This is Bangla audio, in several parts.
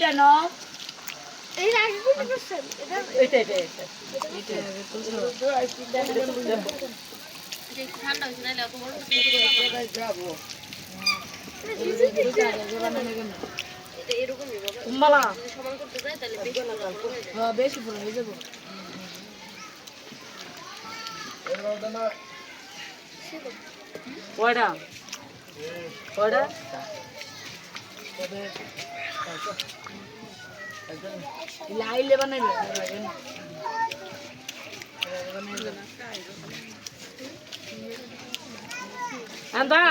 এইটা নাও এই রাজগুলো করছেন এইটা ঠান্ডা হয়েছে নাহলে অত বড় যাবো এটা এরকমই বাবা মালা যদি সমান করতে যায় তাহলে বেশি বড় হয়ে যায় হ্যাঁ বেশি বড় হয়ে যাবো কয়টা কয়টা লাইলে বানাইলে আন্দা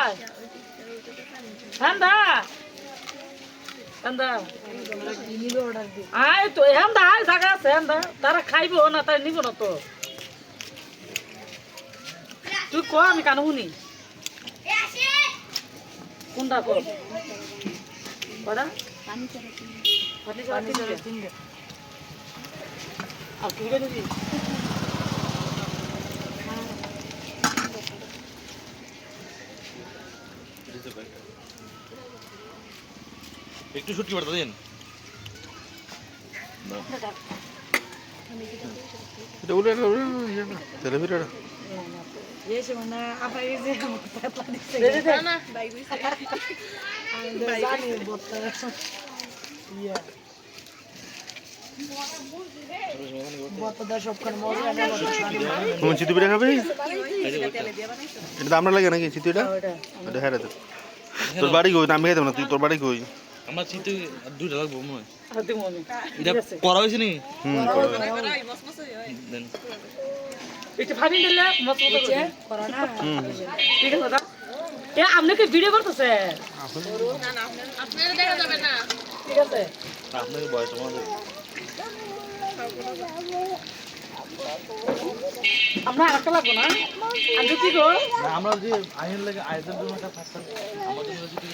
আন্দা আন্দা আয় তো আন্দা আয় জায়গা আছে আন্দা তারা খাইব না তারা নিব না তো তুই ক আমি কান শুনি কোনটা কো কটা পানি চড়া তিনটে আর তুই নিবি একটু শুটকি বাড়তে দিন এটা উড়ে না তেলে ফিরে এসে মানে আপনার এই যে পাতলা দিচ্ছে না আমি জানি বলতে ইয়া বলতে সবখানে মজা না তুমি চিতু পিঠা খাবে এটা তো আমরা লাগে নাকি চিতুটা এটা হ্যাঁ তো তোর বাড়ি কই আমি খাইতাম না তুই তোর বাড়ি কই আমার চিতে দুইটা লাগবো মনে হয় হাতে মনে এটা করা হয়েছে নি দেন একটু ভাবি দিলে মত মত করে করো না ঠিক আছে দাদা এ আপনি কি ভিডিও করতেছে না না আপনারা দেখা যাবে না ঠিক আছে আপনার বয়স আমাদের আমরা আরেকটা লাগবো না আমি কি গো আমরা যে আইন লাগে আয়োজন জন্য একটা ফার্স্ট আমাদের জন্য যদি